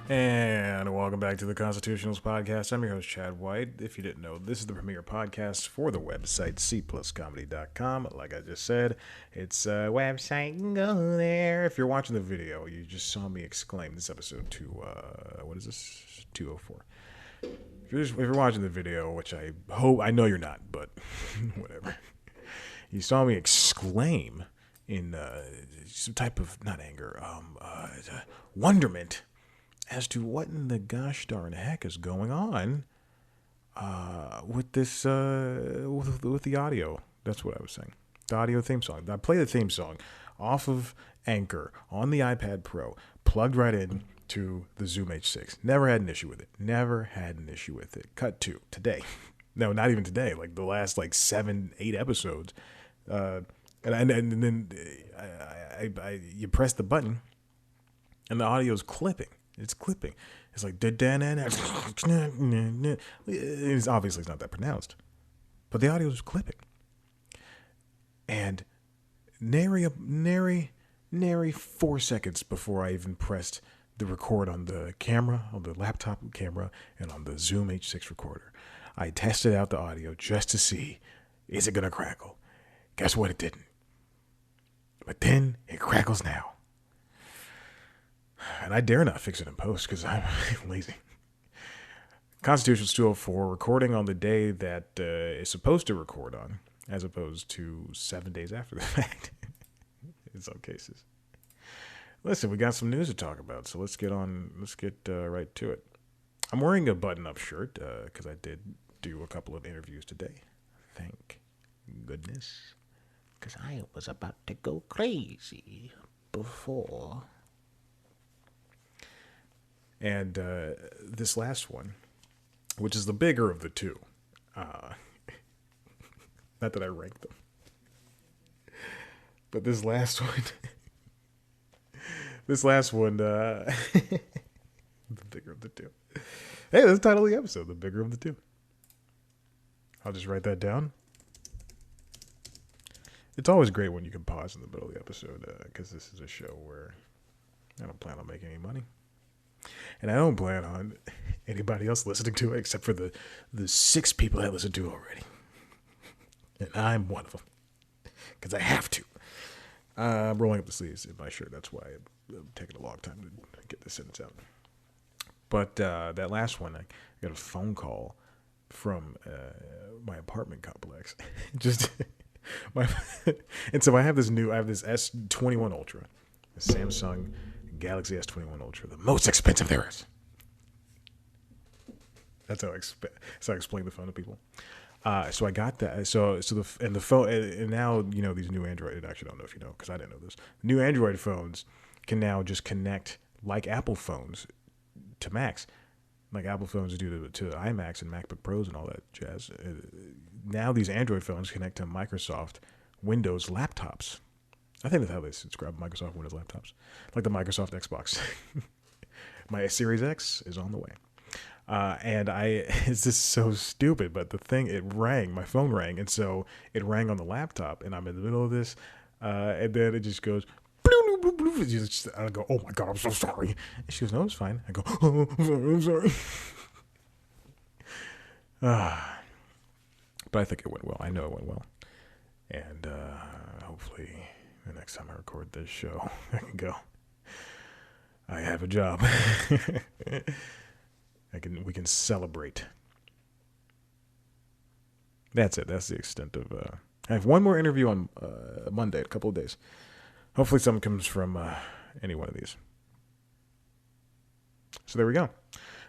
And welcome back to the Constitutionals Podcast. I'm your host, Chad White. If you didn't know, this is the premier podcast for the website, cpluscomedy.com. Like I just said, it's a website. Go there. If you're watching the video, you just saw me exclaim this episode to, what is this? 204. If you're watching the video, which I know you're not, but whatever. You saw me exclaim in some type of, not anger, wonderment as to what in the gosh darn heck is going on with this, with the audio. That's what I was saying. The audio theme song. I play the theme song off of Anchor on the iPad Pro, plugged right in to the Zoom H6. Never had an issue with it. Cut to today. No, not even today. Like the last 7-8 episodes. And then you press the button and the audio's clipping. It's clipping. It's like it's obviously it's not that pronounced, but the audio is clipping. And nary 4 seconds before I even pressed the record on the camera, on the laptop camera, and on the Zoom H6 recorder, I tested out the audio just to see, is it gonna crackle? Guess what? It didn't. But then it crackles now. And I dare not fix it in post because I'm lazy. Constitution's 204, recording on the day that is supposed to record on, as opposed to 7 days after the fact in some cases. Listen, we got some news to talk about, so let's get right to it. I'm wearing a button-up shirt because I did do a couple of interviews today. Thank goodness. Because I was about to go crazy before. And this last one, which is the bigger of the two, not that I ranked them, but this last one, the bigger of the two. Hey, that's the title of the episode, the bigger of the two. I'll just write that down. It's always great when you can pause in the middle of the episode, because this is a show where I don't plan on making any money. And I don't plan on anybody else listening to it except for the 6 people that listen to it already. And I'm one of them. Because I have to. I'm rolling up the sleeves in my shirt. That's why I'm taking a long time to get this sentence out. But that last one, I got a phone call from my apartment complex. And so I have this S21 Ultra, a Samsung Galaxy S21 Ultra, the most expensive there is. That's how I explain the phone to people. So I got that. So the phone, and now these new Android. I actually don't know if you know because I didn't know this. New Android phones can now just connect like Apple phones to Macs, like Apple phones do to iMacs and MacBook Pros and all that jazz. Now these Android phones connect to Microsoft Windows laptops. I think that's how they describe Microsoft Windows laptops, like the Microsoft Xbox. My Series X is on the way. And it's just so stupid, but the thing, my phone rang, and so it rang on the laptop, and I'm in the middle of this, and then it just goes, I go, oh my God, I'm so sorry. And she goes, no, it's fine. I go, oh, I'm sorry. But I think it went well. I know it went well. And hopefully the next time I record this show, I can go, I have a job. We can celebrate. That's it. That's the extent of. I have one more interview on Monday, a couple of days. Hopefully, something comes from any one of these. So there we go.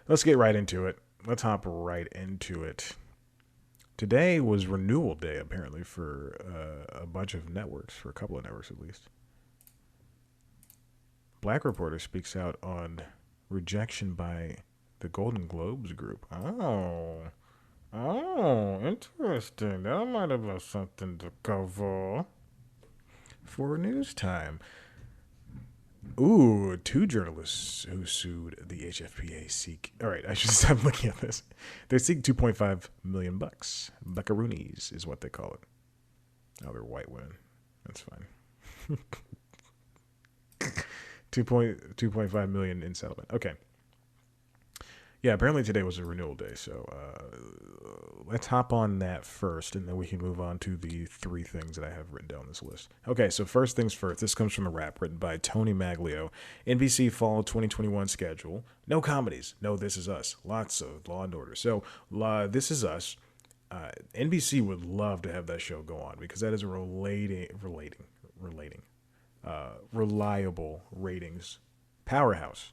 Let's get right into it. Let's hop right into it. Today was renewal day, apparently, for a bunch of networks, for a couple of networks at least. Black reporter speaks out on rejection by the Golden Globes group. Oh, interesting. That might have been something to cover for news time. Ooh, 2 journalists who sued the HFPA seek. All right, I should stop looking at this. They seek $2.5 million. Buckaroonies is what they call it. Oh, they're white women. That's fine. 2.5 million in settlement. Okay. Yeah, apparently today was a renewal day, so let's hop on that first, and then we can move on to the three things that I have written down on this list. Okay, so first things first. This comes from The Wrap, written by Tony Maglio. NBC Fall 2021 schedule. No comedies. No This Is Us. Lots of Law and Order. So This Is Us. NBC would love to have that show go on because that is a reliable ratings powerhouse.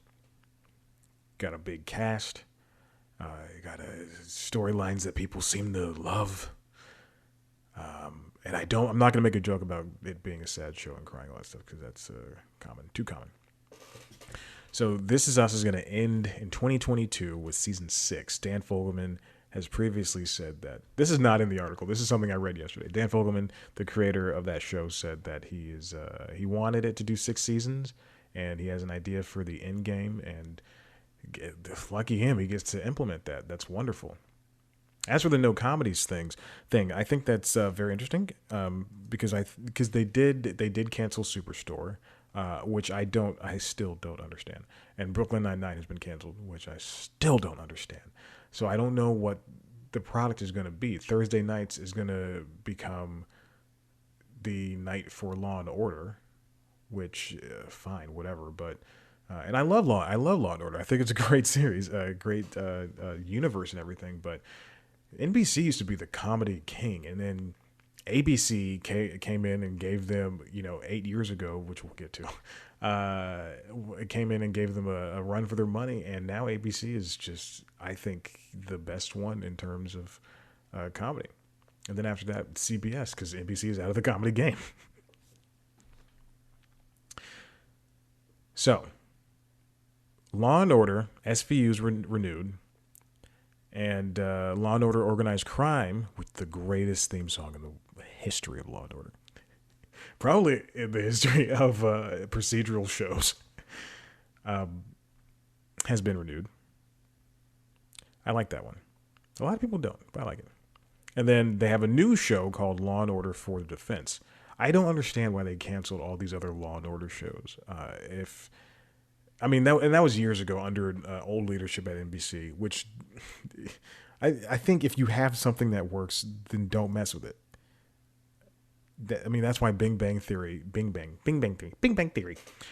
Got a big cast. Got storylines that people seem to love. And I'm not gonna make a joke about it being a sad show and crying all that stuff because that's too common. So This Is Us is gonna end in 2022 with season 6. Dan Fogelman has previously said that this is not in the article. This is something I read yesterday. Dan Fogelman, the creator of that show, said that he wanted it to do 6 seasons, and he has an idea for the end game, and lucky him, he gets to implement that. That's wonderful. As for the no comedies thing, I think that's very interesting because they did cancel Superstore, which I still don't understand, and Brooklyn Nine-Nine has been canceled, which I still don't understand. So I don't know what the product is going to be. Thursday nights is going to become the night for Law and Order, which fine, whatever, but. And I love Law and Order. I think it's a great series, a great universe and everything. But NBC used to be the comedy king, and then ABC came in and gave them, 8 years ago, which we'll get to. It came in and gave them a run for their money, and now ABC is just, I think, the best one in terms of comedy. And then after that, CBS, because NBC is out of the comedy game. So. Law and Order, SVU's renewed, and Law and Order Organized Crime with the greatest theme song in the history of Law and Order. Probably in the history of procedural shows, has been renewed. I like that one. A lot of people don't, but I like it. And then they have a new show called Law and Order for the Defense. I don't understand why they canceled all these other Law and Order shows. That was years ago under old leadership at NBC, which I think if you have something that works, then don't mess with it. That's why Bing Bang Theory.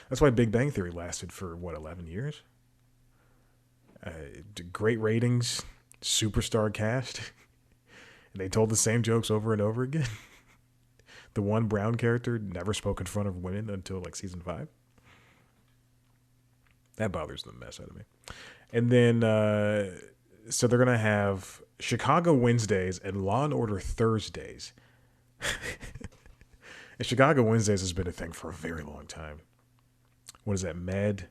That's why Big Bang Theory lasted for, 11 years? Great ratings, superstar cast. And they told the same jokes over and over again. The one brown character never spoke in front of women until season 5. That bothers the mess out of me. And then, so they're going to have Chicago Wednesdays and Law and Order Thursdays. And Chicago Wednesdays has been a thing for a very long time. What is that? Med,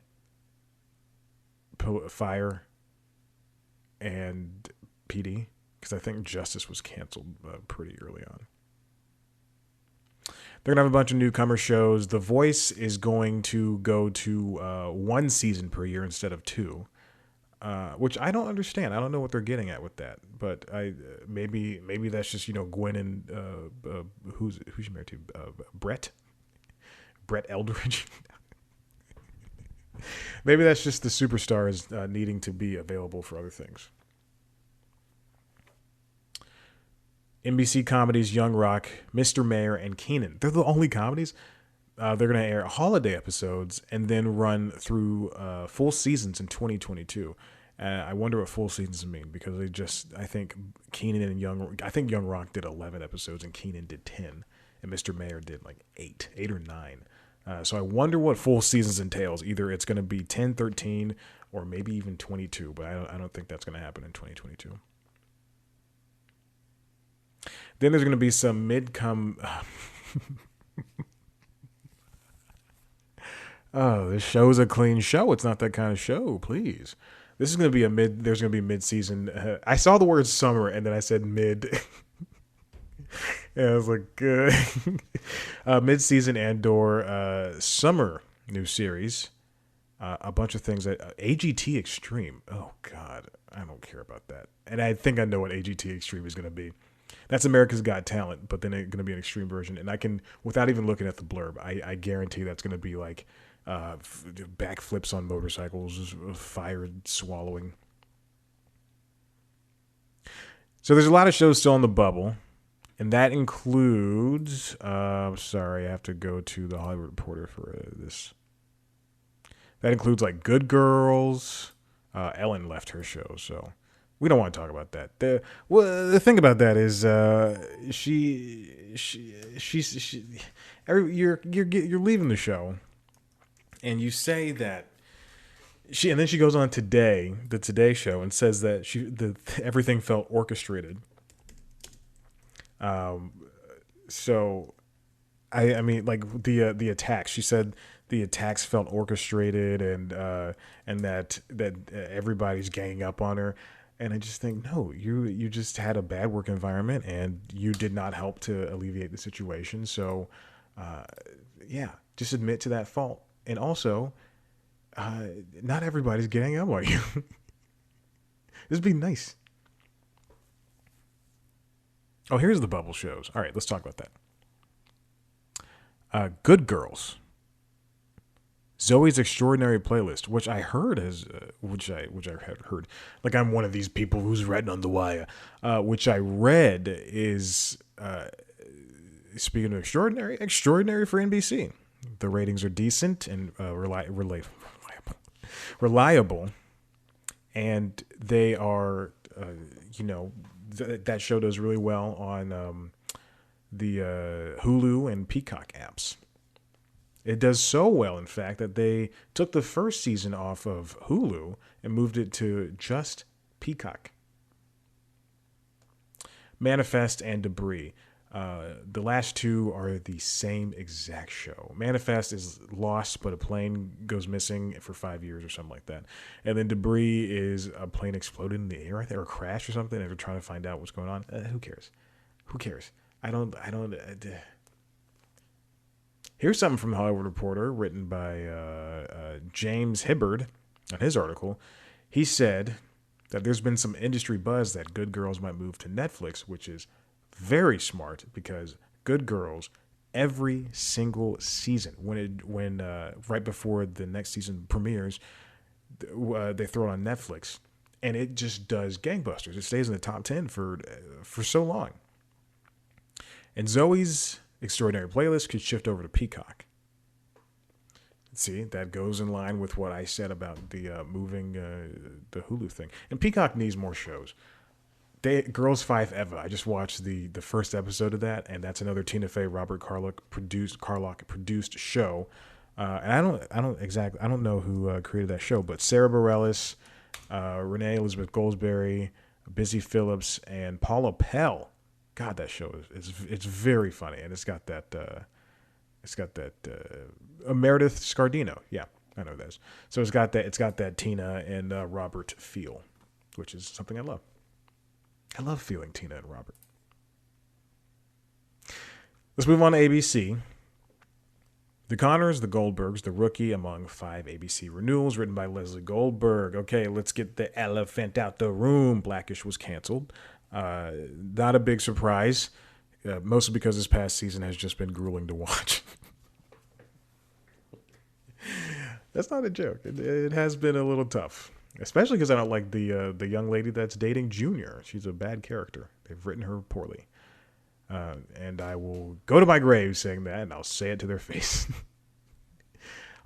Fire, and PD? Because I think Justice was canceled pretty early on. They're going to have a bunch of newcomer shows. The Voice is going to go to 1 season per year instead of 2, which I don't understand. I don't know what they're getting at with that. But maybe that's just, Gwen and who's she married to? Brett Eldridge. Maybe that's just the superstars needing to be available for other things. NBC comedies, Young Rock, Mr. Mayor, and Kenan. They're the only comedies. They're going to air holiday episodes and then run through full seasons in 2022. I wonder what full seasons mean because I think Kenan and Young Rock did 11 episodes and Kenan did 10, and Mr. Mayor did 8 or 9. So I wonder what full seasons entails. Either it's going to be 10, 13, or maybe even 22, but I don't think that's going to happen in 2022. Then there's going to be some Oh, this show's a clean show. It's not that kind of show, please. This is going to be there's going to be mid-season. I saw the word summer and then I said mid. And I was like, mid-season Andor summer new series. A bunch of things that AGT Extreme. Oh God, I don't care about that. And I think I know what AGT Extreme is going to be. That's America's Got Talent, but then it's going to be an extreme version. And I can, without even looking at the blurb, I guarantee that's going to be backflips on motorcycles, fire swallowing. So there's a lot of shows still on the bubble, and that includes. Sorry, I have to go to the Hollywood Reporter for this. That includes like Good Girls. Ellen left her show, so we don't want to talk about that. The thing about that is you're leaving the show, and you say that and then she goes on the Today Show, and says that everything felt orchestrated. So I mean, like the attacks. She said the attacks felt orchestrated, and that everybody's ganging up on her. And I just think, no, you just had a bad work environment, and you did not help to alleviate the situation. So, yeah, just admit to that fault. And also, not everybody's getting up on you. Just be nice. Oh, here's the bubble shows. All right, let's talk about that. Good Girls. Zoe's Extraordinary Playlist, which I heard which I had heard, like I'm one of these people who's read on the wire, which I read is, speaking of extraordinary for NBC. The ratings are decent and reliable, and they are, that show does really well on the Hulu and Peacock apps. It does so well, in fact, that they took the first season off of Hulu and moved it to just Peacock. Manifest and Debris. The last two are the same exact show. Manifest is lost, but a plane goes missing for 5 years or something like that. And then Debris is a plane exploded in the air, I think, or crashed or something, and they're trying to find out what's going on. Who cares? I don't. Here's something from the Hollywood Reporter, written by James Hibbard on his article. He said that there's been some industry buzz that Good Girls might move to Netflix, which is very smart, because Good Girls, every single season, when right before the next season premieres, they throw it on Netflix, and it just does gangbusters. It stays in the top 10 for so long. And Zoe's Extraordinary Playlist could shift over to Peacock. See, that goes in line with what I said about the moving the Hulu thing. And Peacock needs more shows. Girls Five Eva. I just watched the first episode of that, and that's another Tina Fey, Robert Carlock produced show. And I don't know who created that show, but Sarah Bareilles, Renee Elizabeth Goldsberry, Busy Phillips, and Paula Pell. God, that show it's very funny, and it's got that Meredith Scardino. Yeah, I know that. So it's got that Tina and Robert feel, which is something I love. I love feeling Tina and Robert. Let's move on to ABC. The Connors, the Goldbergs, the Rookie among 5 ABC renewals, written by Leslie Goldberg. Okay, let's get the elephant out the room. Blackish was canceled. Not a big surprise, mostly because this past season has just been grueling to watch. That's not a joke. It has been a little tough, especially because I don't like the young lady that's dating Junior. She's a bad character. They've written her poorly. And I will go to my grave saying that, and I'll say it to their face.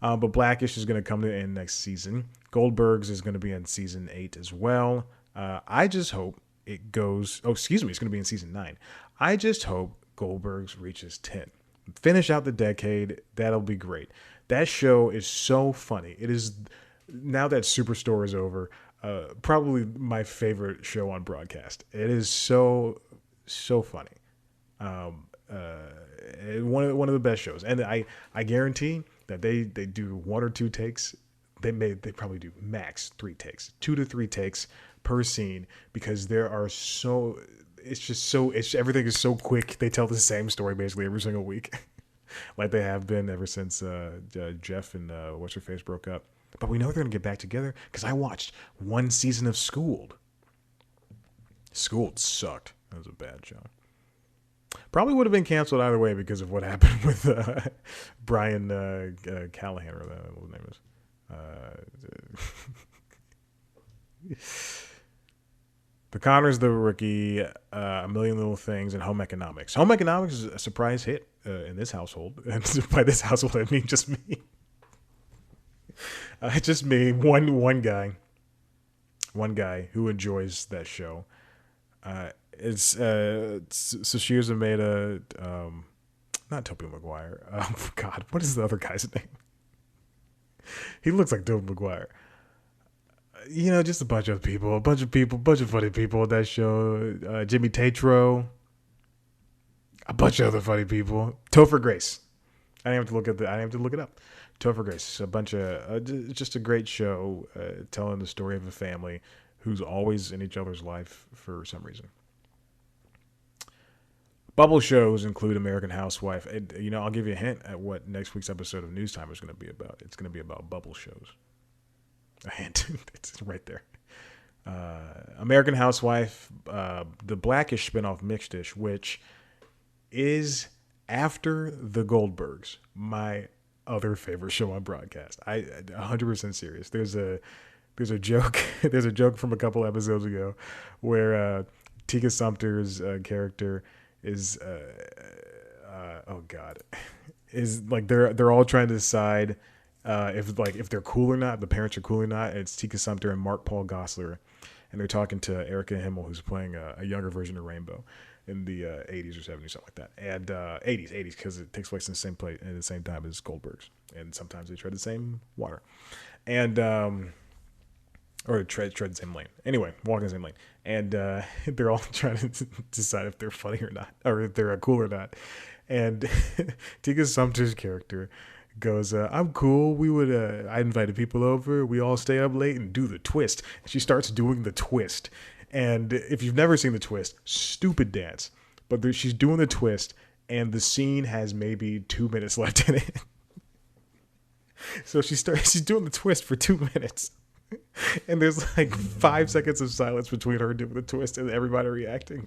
But Blackish is going to come to an end next season. Goldbergs is going to be in season 8 as well. I just hope it goes... Oh, excuse me. It's going to be in season 9. I just hope Goldbergs reaches 10. Finish out the decade. That'll be great. That show is so funny. It is... Now that Superstore is over, probably my favorite show on broadcast. It is so funny. One of the best shows, and I guarantee that they do 1 or 2 takes. They probably do max 3 takes, 2 to 3 takes per scene, because there are everything is so quick. They tell the same story basically every single week, like they have been ever since Jeff and what's her face broke up. But we know they're gonna get back together, because I watched 1 season of Schooled. Schooled sucked. That was a bad show. Probably would have been canceled either way because of what happened with Brian Callahan, or what his name is. The Connors, The Rookie, A Million Little Things, and Home Economics. Home Economics is a surprise hit in this household. And by this household, I mean just me. Just me, one guy who enjoys that show. It's Sashir Zameda, not Tobey Maguire. God, what is the other guy's name? He looks like Tobey Maguire. Just a bunch of funny people on that show. Jimmy Tatro, a bunch of other funny people. Topher Grace. I didn't have to look it up. Topher Grace, a bunch of just a great show telling the story of a family who's always in each other's life for some reason. Bubble shows include American Housewife. And, I'll give you a hint at what next week's episode of News Time is going to be about. It's going to be about bubble shows. A hint. It's right there. American Housewife, the Blackish spinoff Mixed-ish, which is after the Goldbergs, my other favorite show on broadcast. 100% serious. There's a joke. There's a joke from a couple episodes ago where Tika Sumpter's character is is like they're all trying to decide if they're cool or not. The parents are cool or not. It's Tika Sumpter and Mark Paul Gosselaar, and they're talking to Erica Himmel, who's playing a younger version of Rainbow in the 80s or 70s, something like that. And 80s because it takes place in the same place at the same time as Goldberg's, and sometimes they tread the same water, and or tread the same lane. Anyway, walk in the same lane, and they're all trying to decide if they're funny or not, or if they're cool or not. And Tika Sumpter's character goes, I'm cool. I invited people over. We all stay up late and do the twist. And she starts doing the twist. And if you've never seen the twist, stupid dance. But she's doing the twist, and the scene has maybe 2 minutes left in it. So she's doing the twist for 2 minutes. And there's like 5 seconds of silence between her doing the twist and everybody reacting.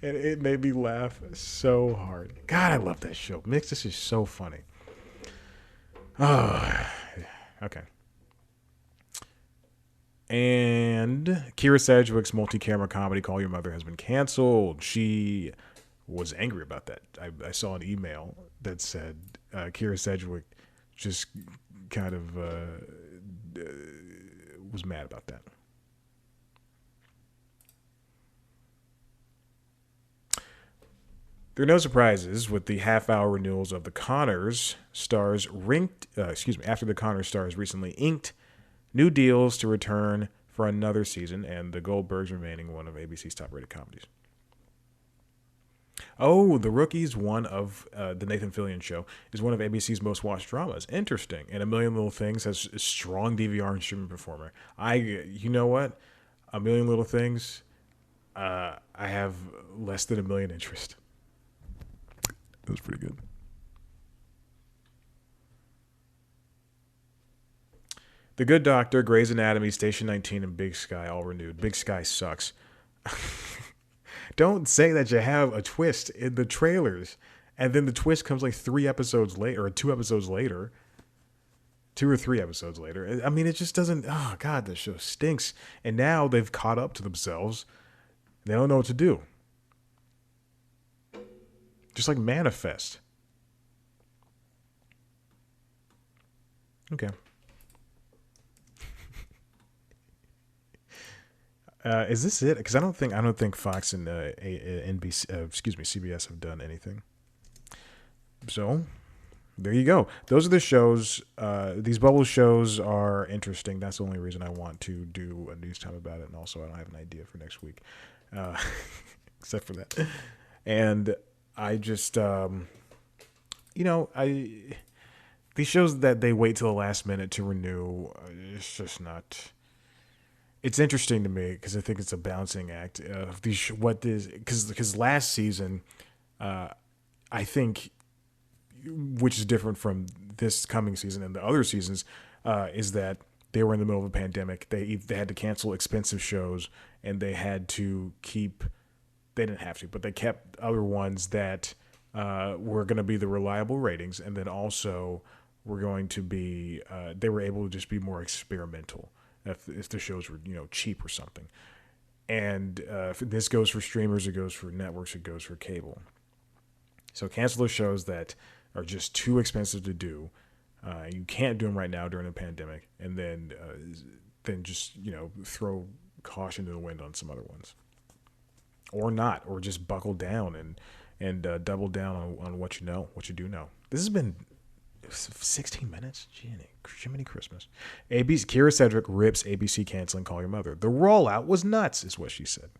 And it made me laugh so hard. God, I love that show. This is so funny. Oh, okay. And Kira Sedgwick's multi-camera comedy Call Your Mother has been canceled. She was angry about that. I saw an email that said Kira Sedgwick just kind of was mad about that. There are no surprises with the half-hour renewals of the Connors stars after the Connors stars recently inked new deals to return for another season, and the Goldbergs remaining one of ABC's top-rated comedies. Oh, The Rookie's one of the Nathan Fillion show is one of ABC's most watched dramas. Interesting. And A Million Little Things has a strong DVR and streaming performer. You know what? A Million Little Things, I have less than 1 million interest. That was pretty good. The Good Doctor, Grey's Anatomy, Station 19, and Big Sky all renewed. Big Sky sucks. Don't say that you have a twist in the trailers, and then the twist comes like 3 episodes later, or 2 episodes later. 2 or 3 episodes later. I mean, it just doesn't... Oh, God, this show stinks. And now they've caught up to themselves. They don't know what to do. Just like Manifest. Okay. Is this it? Because I don't think Fox and NBC, CBS have done anything. So there you go. Those are the shows. These bubble shows are interesting. That's the only reason I want to do a news time about it. And also, I don't have an idea for next week, except for that. And I just, these shows that they wait till the last minute to renew, it's just not. It's interesting to me because I think it's a balancing act of these. Because last season, I think, which is different from this coming season and the other seasons, is that they were in the middle of a pandemic. They had to cancel expensive shows, and they had to keep. They didn't have to, but they kept other ones that were going to be the reliable ratings, and then also were going to be. They were able to just be more experimental if the shows were cheap or something. And this goes for streamers, it goes for networks, it goes for cable. So cancel those shows that are just too expensive to do. You can't do them right now during the pandemic, and then just throw caution to the wind on some other ones, or not, or just buckle down and double down on what you do know. This has been 16 minutes. Jiminy Christmas. ABC Kira Sedgwick rips ABC canceling Call Your Mother. The rollout was nuts, is what she said.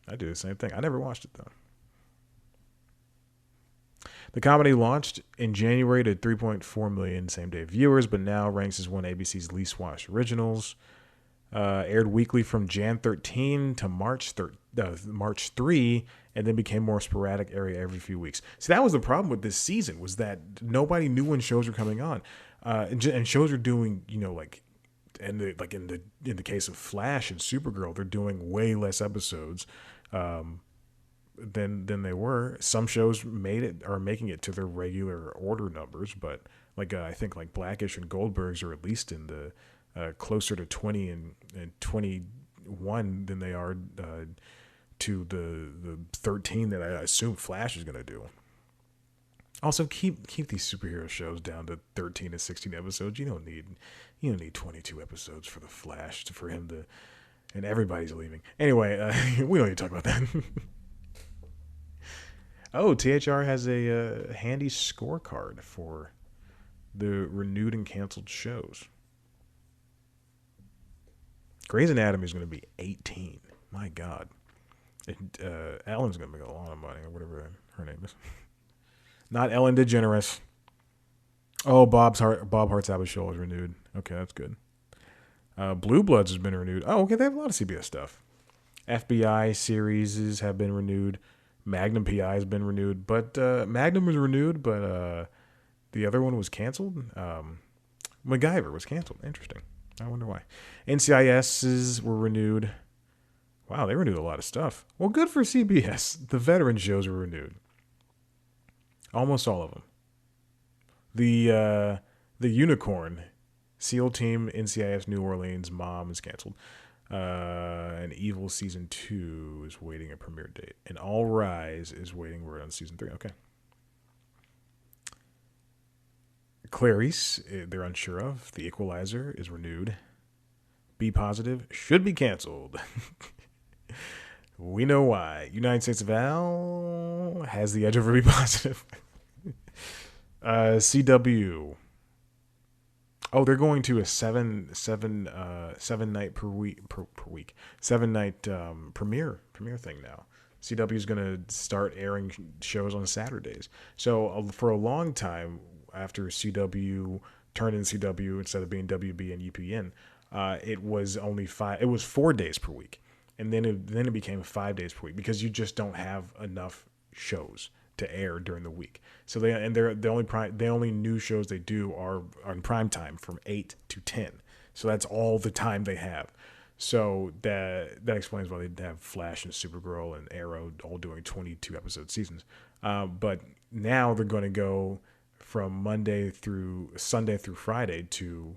I do the same thing. I never watched it though. The comedy launched in January to 3.4 million same-day viewers, but now ranks as one of ABC's least watched originals. Aired weekly from Jan 13 to March 3, and then became more sporadic every few weeks. So that was the problem with this season, was that nobody knew when shows were coming on, and shows are doing, in the case of Flash and Supergirl, they're doing way less episodes than they were. Some shows are making it to their regular order numbers, but I think Blackish and Goldberg's are at least in the closer to 20 and 21 than they are to the 13 that I assume Flash is going to do. Also, keep these superhero shows down to 13 to 16 episodes. You don't need 22 episodes for the Flash for him to, and everybody's leaving. Anyway, we don't need to talk about that. Oh, THR has a handy scorecard for the renewed and canceled shows. Grey's Anatomy is going to be 18. My God. Ellen's going to make a lot of money, or whatever her name is. Not Ellen DeGeneres. Oh, Bob Hart's Abbott Show is renewed. Okay, that's good. Blue Bloods has been renewed. Oh, okay, they have a lot of CBS stuff. FBI series have been renewed. Magnum PI has been renewed, but Magnum was renewed, but the other one was canceled. MacGyver was canceled. Interesting. I wonder why. NCIS's were renewed. Wow, they renewed a lot of stuff. Well, good for CBS. The veteran shows were renewed. Almost all of them. The Unicorn, SEAL Team, NCIS New Orleans, Mom is canceled. And Evil Season 2 is waiting a premiere date. And All Rise is waiting word on Season 3. Okay. Clarice, they're unsure of. The Equalizer is renewed. Be Positive should be canceled. We know why. United States of Al has the edge over Be Positive. CW. Oh, they're going to a seven night per week 7 night premiere thing now. CW is going to start airing shows on Saturdays. So for a long time, after CW turned into CW instead of being WB and UPN, it was only 4 days per week, and then it became 5 days per week because you just don't have enough shows to air during the week. So the only new shows they do are on prime time from 8 to 10. So that's all the time they have. So that explains why they have Flash and Supergirl and Arrow all doing 22 episode seasons. But now they're going to go from Monday through Sunday through Friday to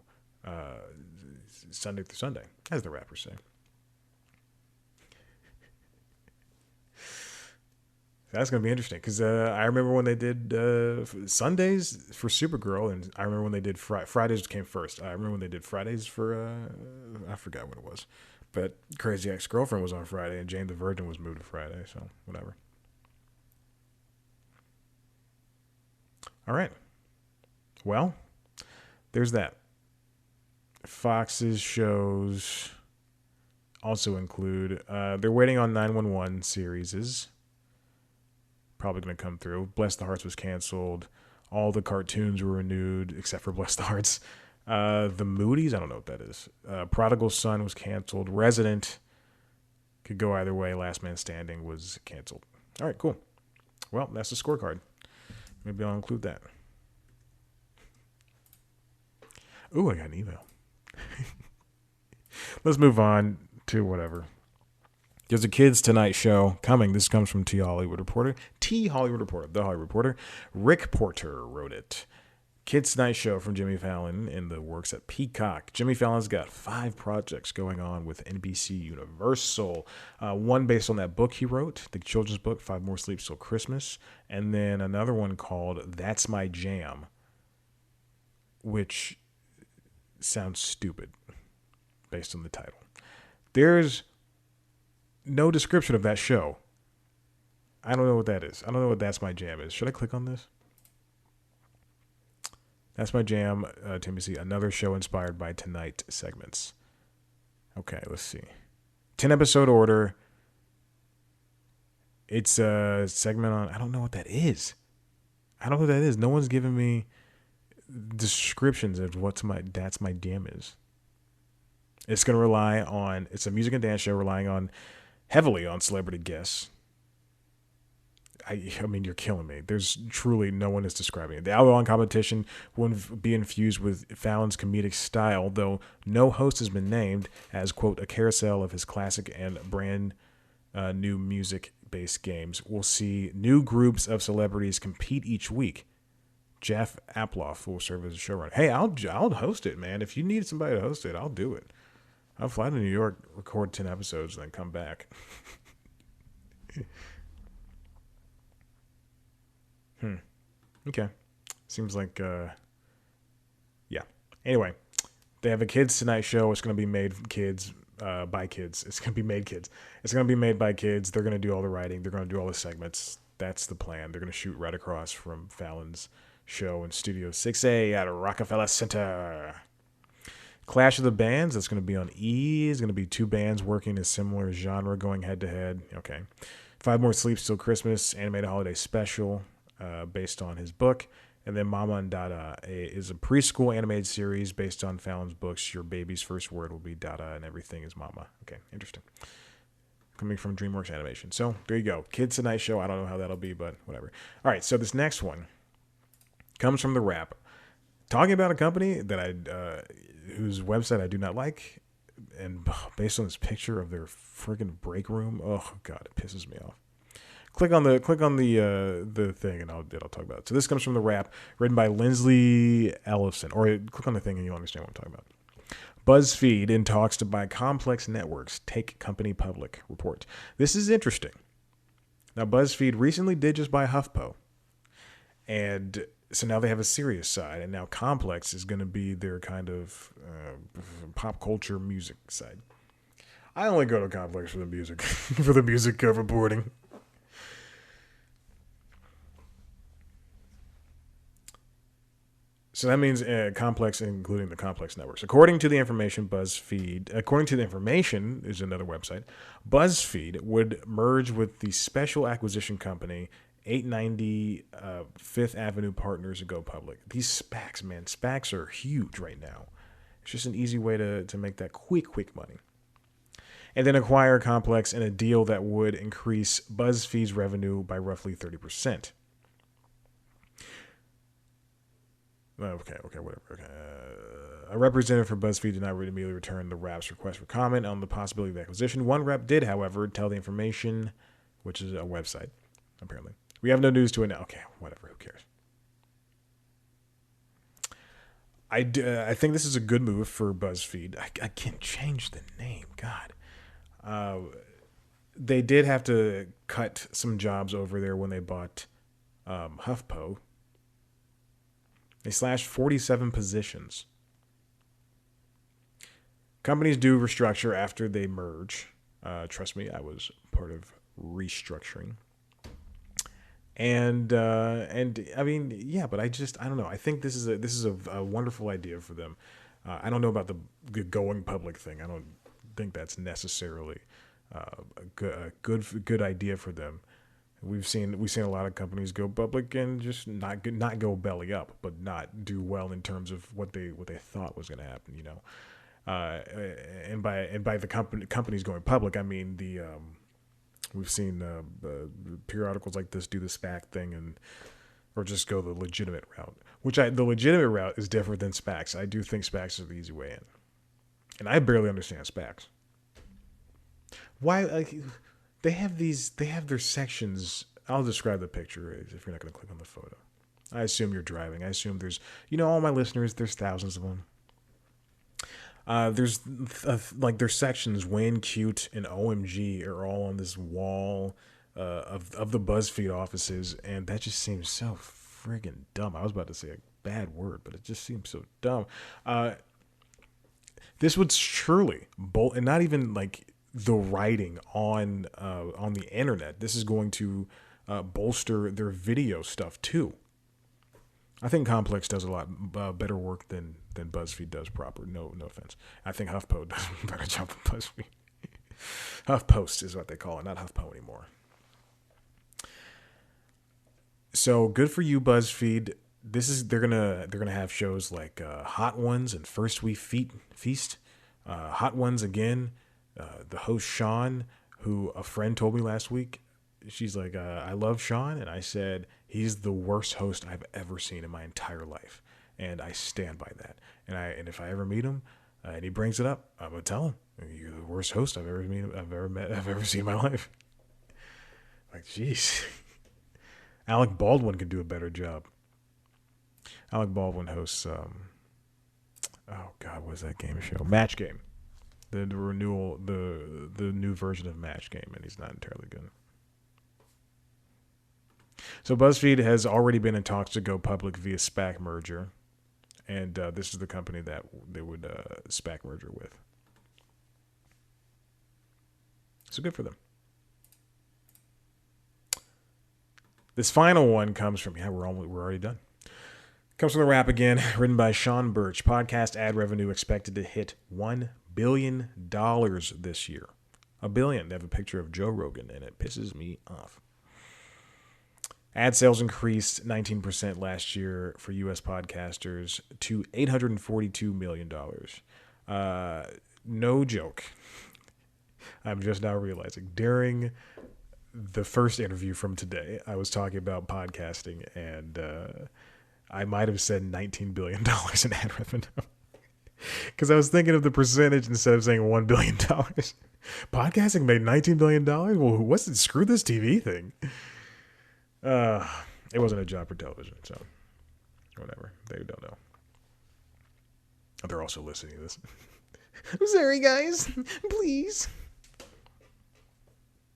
Sunday through Sunday, as the rappers say. That's going to be interesting because I remember when they did Sundays for Supergirl, and I remember when they did Fridays came first. I remember when they did Fridays for, I forgot what it was, but Crazy Ex-Girlfriend was on Friday, and Jane the Virgin was moved to Friday, so whatever. All right. Well, there's that. Fox's shows also include, they're waiting on 911 series. Probably going to come through. Bless the Hearts was canceled. All the cartoons were renewed except for Bless the Hearts. The Moody's, I don't know what that is. Prodigal Son was canceled. Resident could go either way. Last Man Standing was canceled. All right, cool. Well, that's the scorecard. Maybe I'll include that. Ooh, I got an email. Let's move on to whatever. There's a Kids Tonight show coming. This comes from The Hollywood Reporter. Rick Porter wrote it. Kids Night Show from Jimmy Fallon in the works at Peacock. Jimmy Fallon's got 5 projects going on with NBC Universal. One based on that book he wrote, the children's book, 5 More Sleeps Till Christmas. And then another one called That's My Jam, which sounds stupid based on the title. There's no description of that show. I don't know what that is. I don't know what That's My Jam is. Should I click on this? That's My Jam, to NBC. Another show inspired by Tonight segments. Okay, let's see. 10-episode order. It's a segment on... I don't know what that is. I don't know what that is. No one's giving me descriptions of what That's My Jam is. It's going to rely on... It's a music and dance show relying on heavily on celebrity guests. I mean, you're killing me. There's truly no one is describing it. The hour-long competition will be infused with Fallon's comedic style, though no host has been named, as, quote, a carousel of his classic and brand new music-based games. We'll see new groups of celebrities compete each week. Jeff Aploff will serve as a showrunner. Hey, I'll host it, man. If you need somebody to host it, I'll do it. I'll fly to New York, record 10 episodes, and then come back. Okay. Seems like, yeah. Anyway, they have a Kids Tonight show. It's going to be made kids by kids. It's going to be made kids. It's going to be made by kids. They're going to do all the writing. They're going to do all the segments. That's the plan. They're going to shoot right across from Fallon's show in Studio 6A at Rockefeller Center. Clash of the Bands. That's going to be on E. It's going to be 2 bands working in a similar genre going head-to-head. Okay. 5 More Sleeps Till Christmas, animated holiday special. Based on his book. And then Mama and Dada is a preschool animated series based on Fallon's books. Your baby's first word will be Dada and everything is Mama. Okay, interesting. Coming from DreamWorks Animation. So there you go. Kids Tonight Show. I don't know how that'll be, but whatever. All right, so this next one comes from The Wrap. Talking about a company that whose website I do not like. And based on this picture of their friggin' break room, oh, God, it pisses me off. Click on the thing and I'll talk about it. So this comes from The Wrap, written by Lindsley Ellison. Or click on the thing and you'll understand what I'm talking about. BuzzFeed in talks to buy Complex Networks, take company public report. This is interesting. Now BuzzFeed recently did just buy HuffPo, and so now they have a serious side, and now Complex is going to be their kind of pop culture music side. I only go to Complex for the music, for the music reporting. So that means Complex, including the Complex networks. According to the information, is another website, BuzzFeed would merge with the special acquisition company 890 Fifth Avenue Partners to go public. These SPACs, man, SPACs are huge right now. It's just an easy way to make that quick money. And then acquire Complex in a deal that would increase BuzzFeed's revenue by roughly 30%. Okay, whatever. Okay. A representative for BuzzFeed did not immediately return the Wrap's request for comment on the possibility of acquisition. One rep did, however, tell the information, which is a website, apparently. We have no news to announce. Okay, whatever. Who cares? I think this is a good move for BuzzFeed. I can't change the name. God. They did have to cut some jobs over there when they bought HuffPo. They slashed 47 positions. Companies do restructure after they merge. Trust me, I was part of restructuring. And I mean, yeah, but I don't know. I think this is a wonderful idea for them. I don't know about the going public thing. I don't think that's necessarily a good idea for them. We've seen a lot of companies go public and just not go belly up, but not do well in terms of what they thought was going to happen, you know. And by the companies going public, I mean we've seen periodicals like this do the SPAC thing or just go the legitimate route. The legitimate route is different than SPACs. I do think SPACs are the easy way in, and I barely understand SPACs. Why? They have their sections. I'll describe the picture if you're not going to click on the photo. I assume you're driving. I assume there's, all my listeners, there's thousands of them. There's sections, Wayne Cute and OMG are all on this wall of the BuzzFeed offices, and that just seems so friggin' dumb. I was about to say a bad word, but it just seems so dumb. This would surely and not even like the writing on the internet. This is going to bolster their video stuff too. I think Complex does a lot better work than BuzzFeed does proper. No offense. I think HuffPo does a better job than BuzzFeed. HuffPost is what they call it, not HuffPo anymore. So good for you, BuzzFeed. They're gonna have shows like Hot Ones and First We Feast. Hot Ones again. The host Sean, who a friend told me last week, she's like, I love Sean, and I said he's the worst host I've ever seen in my entire life, and I stand by that. And if I ever meet him, and he brings it up, I'm gonna tell him you're the worst host I've ever seen in my life. Like, jeez. Alec Baldwin could do a better job. Alec Baldwin hosts, oh God, what is that game show? Match Game. The renewal, the new version of Match Game, and he's not entirely good. So BuzzFeed has already been in talks to go public via SPAC merger, and this is the company that they would SPAC merger with. So good for them. This final one comes from, we're already done. Comes from The Wrap again, written by Sean Birch. Podcast ad revenue expected to hit $1 billion this year. $1 billion. They have a picture of Joe Rogan, and it pisses me off. Ad sales increased 19% last year for U.S. podcasters to $842 million. No joke. I'm just now realizing. During the first interview from today, I was talking about podcasting, and I might have said $19 billion in ad revenue. Because I was thinking of the percentage instead of saying $1 billion. Podcasting made $19 billion? Well, what's it? Screw this TV thing. It wasn't a job for television, so whatever. They don't know. They're also listening to this. I'm sorry, guys. Please.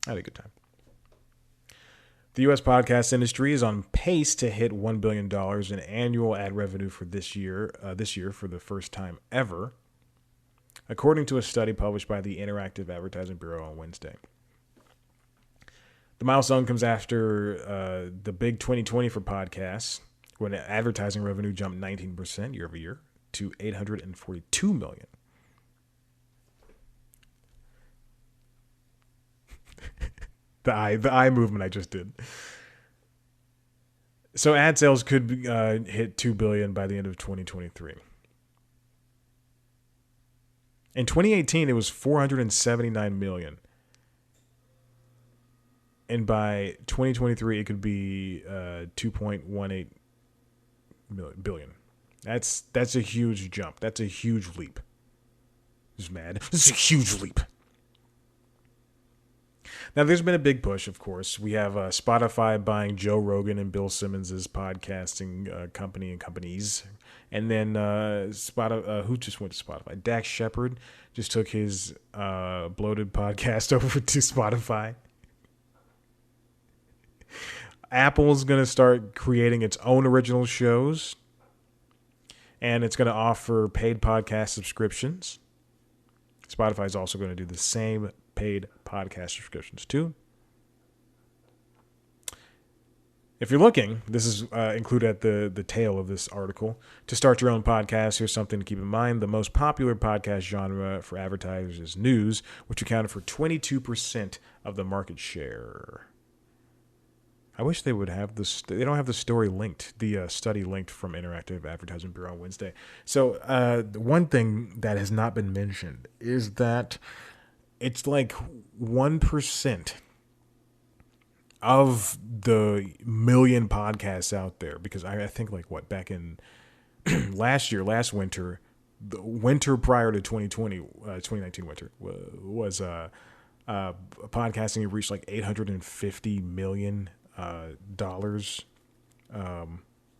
I had a good time. The U.S. podcast industry is on pace to hit $1 billion in annual ad revenue for this year for the first time ever, according to a study published by the Interactive Advertising Bureau on Wednesday. The milestone comes after the big 2020 for podcasts, when advertising revenue jumped 19% year over year to $842 million. The eye movement I just did. So ad sales could hit $2 billion by the end of 2023. In 2018, it was $479 million. And by 2023, it could be $2.18 billion. That's a huge jump. That's a huge leap. Just mad. This is a huge leap. Now, there's been a big push, of course. We have Spotify buying Joe Rogan and Bill Simmons' podcasting company and companies. And then who just went to Spotify? Dax Shepard just took his bloated podcast over to Spotify. Apple's going to start creating its own original shows. And it's going to offer paid podcast subscriptions. Spotify is also going to do the same paid podcast subscriptions too. If you're looking, this is included at the tail of this article. To start your own podcast, here's something to keep in mind. The most popular podcast genre for advertisers is news, which accounted for 22% of the market share. I wish they would have this. They don't have the story linked, the study linked from Interactive Advertising Bureau on Wednesday. So one thing that has not been mentioned is that it's like 1% of the million podcasts out there. Because I think back in last winter, the winter prior to 2019 winter was podcasting reached like $850 million dollars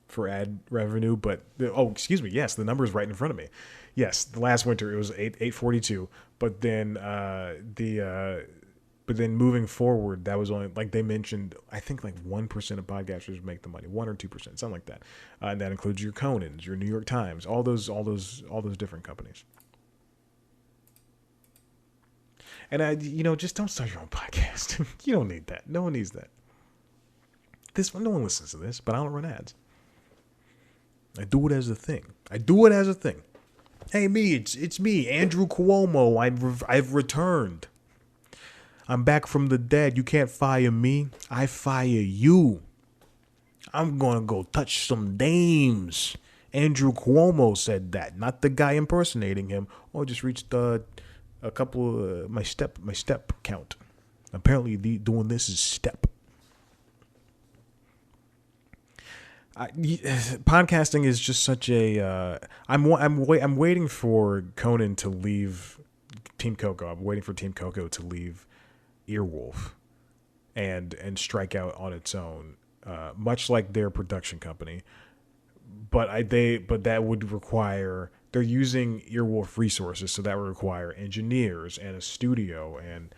for ad revenue, but excuse me, yes, the number is right in front of me. Yes, the last winter it was 842, but then but then moving forward, that was only, like they mentioned, I think like 1% of podcasters make the money, 1 or 2%, something like that, and that includes your Conans, your New York Times, all those different companies. And just don't start your own podcast. You don't need that. No one needs that. No one listens to this, but I don't run ads. I do it as a thing. Hey, it's me, Andrew Cuomo. I've returned. I'm back from the dead. You can't fire me. I fire you. I'm gonna go touch some dames. Andrew Cuomo said that, not the guy impersonating him. Oh, I just reached a couple my step count. Apparently, doing this is step. Podcasting is just such a. I'm waiting for Conan to leave Team Coco. I'm waiting for Team Coco to leave Earwolf and strike out on its own, much like their production company. But that would require, they're using Earwolf resources, so that would require engineers and a studio and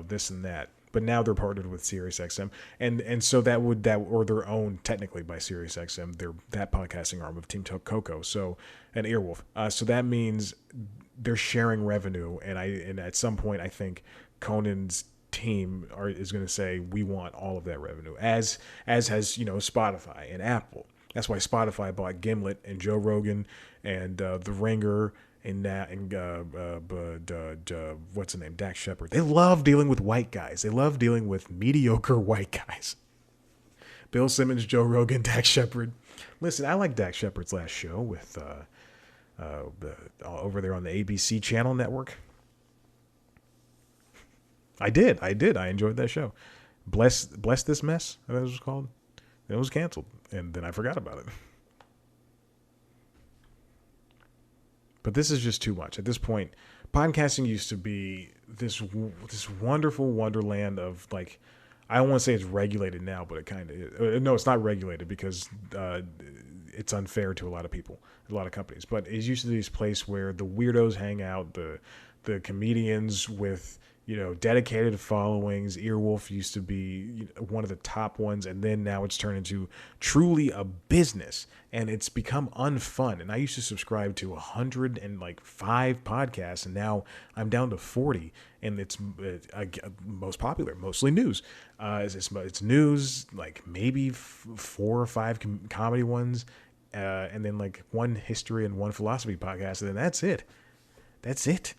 this and that. But now they're partnered with SiriusXM, and so or they're owned technically by SiriusXM. They're that podcasting arm of Team Coco, so and Earwolf. So that means they're sharing revenue, and at some point I think Conan's team is going to say we want all of that revenue, as has Spotify and Apple. That's why Spotify bought Gimlet and Joe Rogan and The Ringer and what's the name? Dax Shepard. They love dealing with white guys. They love dealing with mediocre white guys. Bill Simmons, Joe Rogan, Dax Shepard. Listen, I like Dax Shepard's last show with over there on the ABC channel network. I did. I enjoyed that show. Bless This Mess, I think it was called. It was canceled, and then I forgot about it. But this is just too much. At this point, podcasting used to be this wonderful wonderland of, like, I don't want to say it's regulated now, but it kind of is. No, it's not regulated because it's unfair to a lot of people, a lot of companies. But it used to be this place where the weirdos hang out, the comedians with dedicated followings. Earwolf used to be one of the top ones, and then now it's turned into truly a business, and it's become unfun. And I used to subscribe to 105 podcasts, and now I'm down to 40, and it's most popular, mostly news. It's news, like maybe 4 or 5 comedy ones, and then like one history and one philosophy podcast, and then that's it.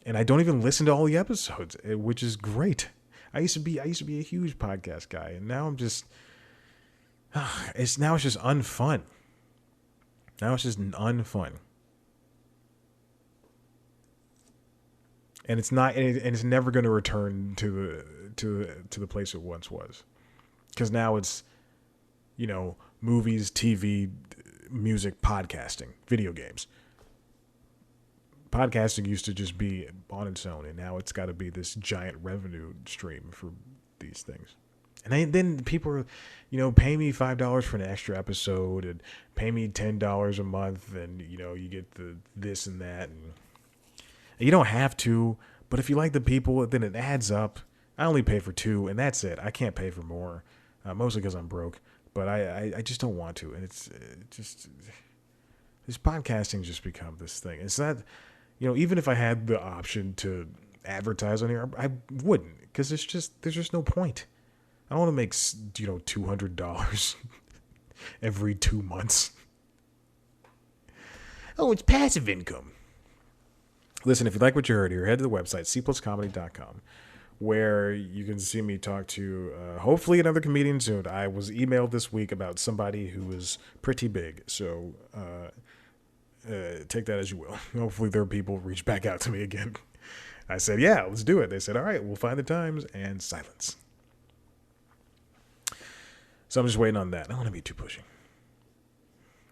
And I don't even listen to all the episodes, which is great. I used to be a huge podcast guy, and now I'm just it's just unfun. Now it's just unfun. And it's not, and it's never going to return to the place it once was. Cuz now it's movies, TV, music, podcasting, video games. Podcasting used to just be on its own, and now it's got to be this giant revenue stream for these things. And then people are, pay me $5 for an extra episode, and pay me $10 a month, and you get the this and that, and you don't have to. But if you like the people, then it adds up. I only pay for 2, and that's it. I can't pay for more, mostly because I'm broke. But I just don't want to, and it's just this podcasting just become this thing. It's not. Even if I had the option to advertise on here, I wouldn't, because there's just no point. I don't want to make $200 every 2 months. Oh, it's passive income. Listen, if you like what you heard here, head to the website cpluscomedy.com, where you can see me talk to hopefully another comedian soon. I was emailed this week about somebody who was pretty big, so. Take that as you will. Hopefully their people reach back out to me again. I said, yeah, let's do it. They said, all right, we'll find the times, and silence. So I'm just waiting on that. I don't want to be too pushy.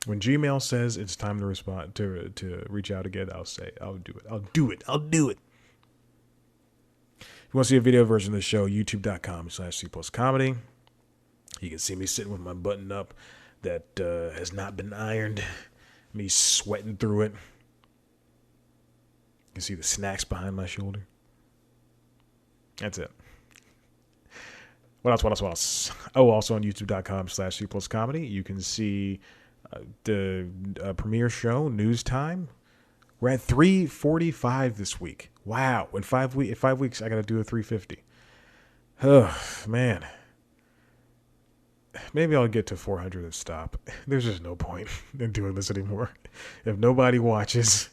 When Gmail says it's time to respond, to reach out again, I'll say, I'll do it. I'll do it. If you want to see a video version of the show, youtube.com/cpluscomedy. You can see me sitting with my button up that has not been ironed. Me sweating through it. You can see the snacks behind my shoulder. That's it. What else? Oh, also on youtube.com/C+comedy, you can see the premiere show, News Time. We're at 345 this week. Wow. In 5 weeks, I got to do a 350. Oh, man. Maybe I'll get to 400 and stop. There's just no point in doing this anymore. If nobody watches,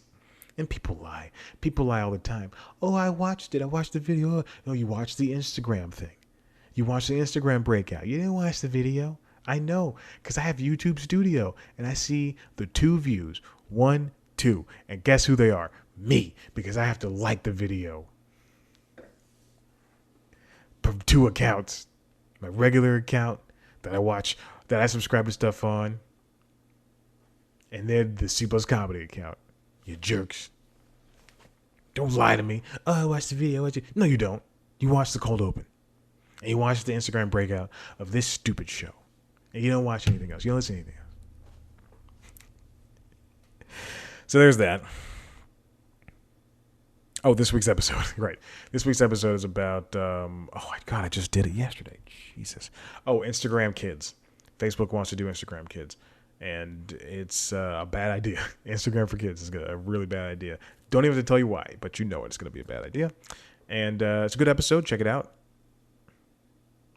and people lie. People lie all the time. Oh, I watched it. I watched the video. No, you watched the Instagram thing. You watched the Instagram breakout. You didn't watch the video. I know, because I have YouTube Studio, and I see the 2 views. 1, 2. And guess who they are? Me, because I have to like the video. From 2 accounts. My regular account that I watch, that I subscribe to stuff on, and then the C+ Comedy account. You jerks. Don't lie to me. Oh, I watched the video. No, you don't. You watched the cold open. And you watch the Instagram breakout of this stupid show. And you don't watch anything else. You don't listen to anything else. So there's that. Oh, this week's episode. Right. This week's episode is about, oh my God, I just did it yesterday. Jesus. Oh, Instagram Kids. Facebook wants to do Instagram Kids. And it's a bad idea. Instagram for Kids is a really bad idea. Don't even have to tell you why, but you know it's going to be a bad idea. And it's a good episode. Check it out.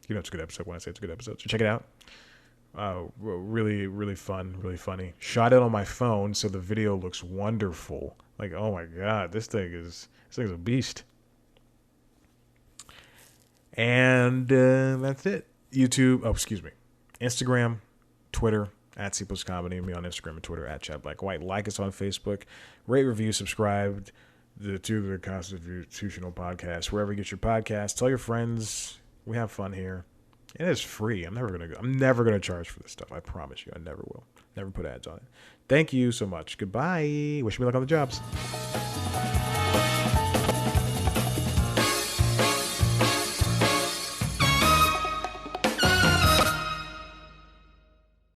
You know it's a good episode when I say it's a good episode. So check it out. Really, really fun, really funny. Shot it on my phone, so the video looks wonderful. Like, oh my God, this thing's a beast. And that's it. YouTube, Instagram, Twitter, @C+Comedy. Me on Instagram and Twitter, @ChadBlackWhite. Like us on Facebook. Rate, review, subscribe to the Constitutional Podcast, wherever you get your podcasts. Tell your friends. We have fun here. It is free. I'm never gonna charge for this stuff. I promise you. I never will. Never put ads on it. Thank you so much. Goodbye. Wish me luck on the jobs.